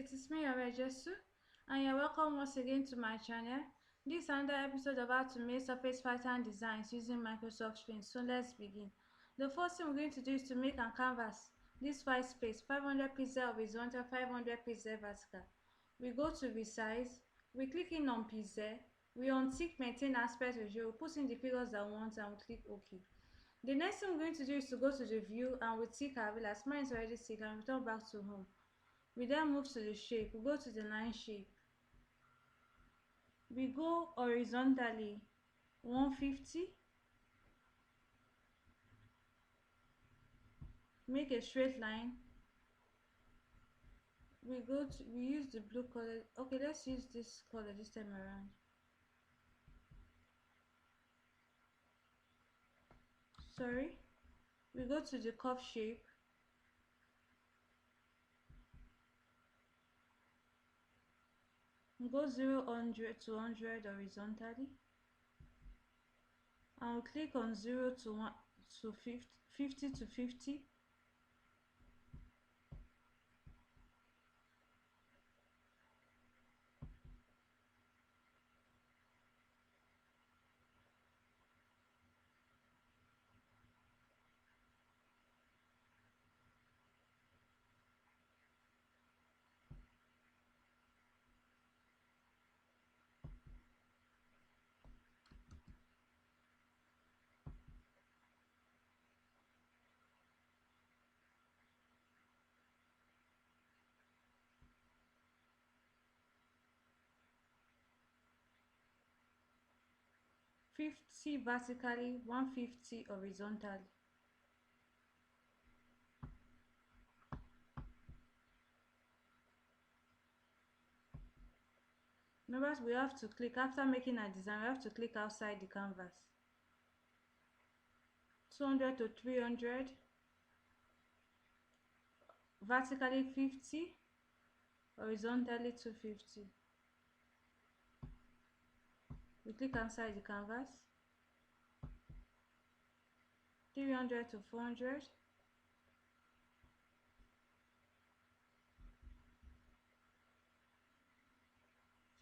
it is me, Jesu, and you're welcome once again to my channel. This is another episode of how to make surface pattern designs using Microsoft Paint. So let's begin. The first thing we're going to do is to make a canvas. This white space, 500 pixel horizontal, 500 pixel vertical. We go to resize, we click in on pixel, we untick maintain aspect ratio, we put in the figures that we want and we click OK. The next thing we're going to do is to go to the view and we tick our view as mine is already ticked and return back to home. We then move to the shape. We go to the line shape. We go horizontally 150. Make a straight line. We use the blue color. Okay, let's use this color this time around. Sorry. We go to the curve shape. We go 0 to 100 horizontally. And we click on 0 to 1 to 50 to 50. Fifty vertically, 150 horizontally. Remember, we have to click after making a design. We have to click outside the canvas. 200 to 300. Vertically 50. Horizontally 250. We click outside the canvas. 300 to 400.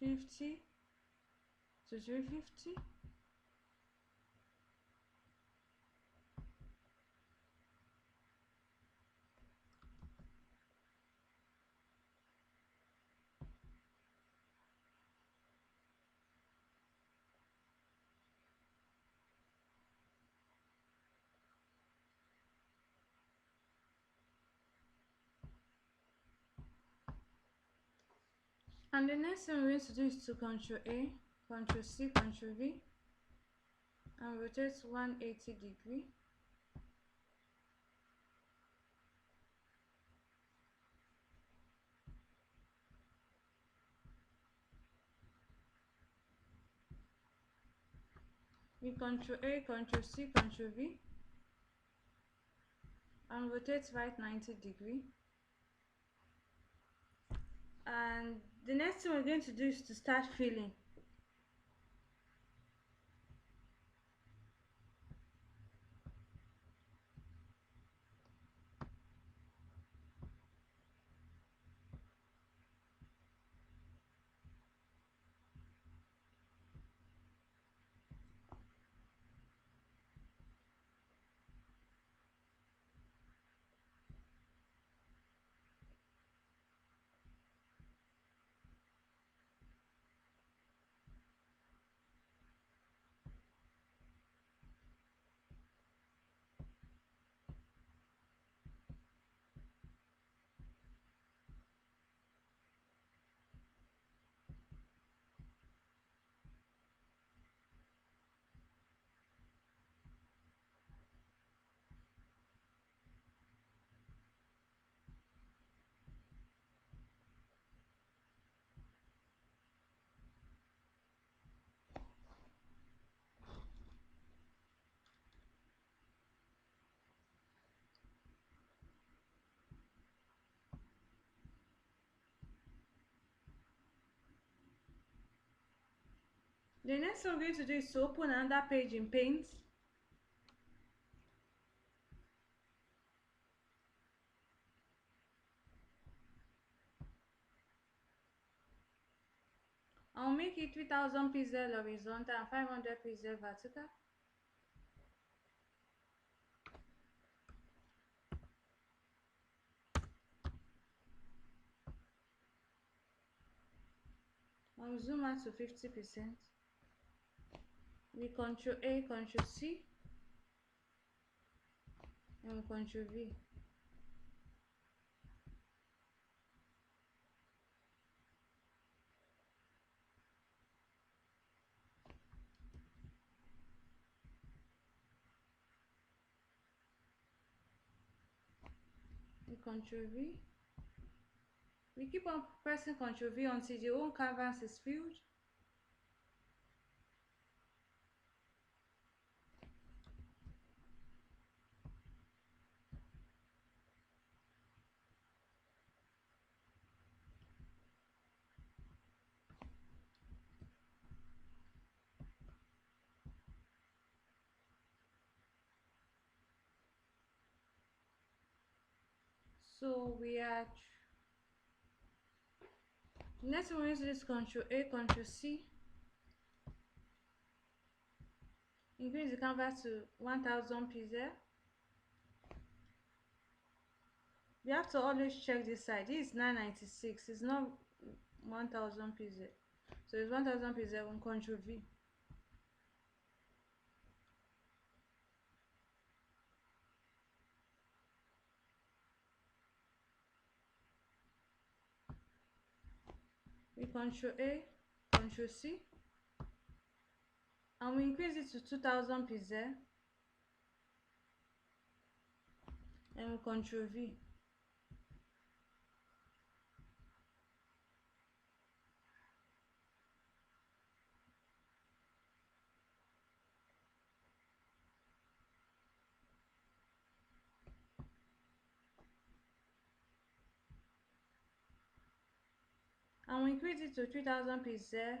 50 to 350. And the next thing we're going to do is to Ctrl A, Ctrl C, Ctrl V, and rotate 180 degree. We Ctrl A, Ctrl C, Ctrl V, and rotate right 90 degree. And the next thing we're going to do is to start filling. The next thing we're going to do is to open another page in Paint. I'll make it 3000 pixel horizontal and 500 pixel vertical. I'll zoom out to 50%. We Control A, Control C, and we Control V. We Control V. We keep on pressing Control V until the whole canvas is filled. So we are next we're going to use Control A, Control C. Increase the canvas to 1000 pixel. We have to always check this side. This is 996. It's not 1000 pixel. So it's 1000 pixel on Control V. We Control A, Control C, and we increase it to 2000 pixel, and we Control V. And we increase it to 3000 pixel,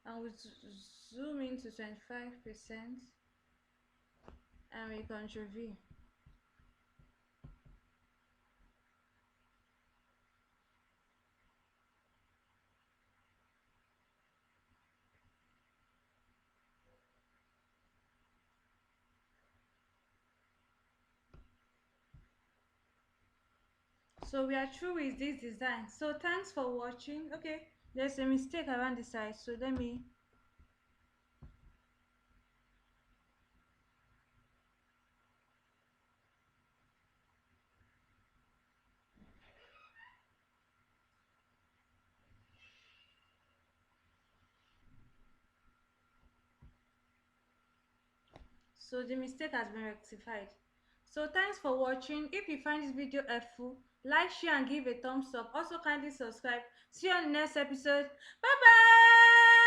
and we zoom into 25%, and we Control V. So we are through with this design. So thanks for watching. Okay, there's a mistake around the side, so let me so the mistake has been rectified. So thanks for watching. If you find this video helpful, like, share, and give a thumbs up. Also kindly subscribe. See you on the next episode. Bye bye.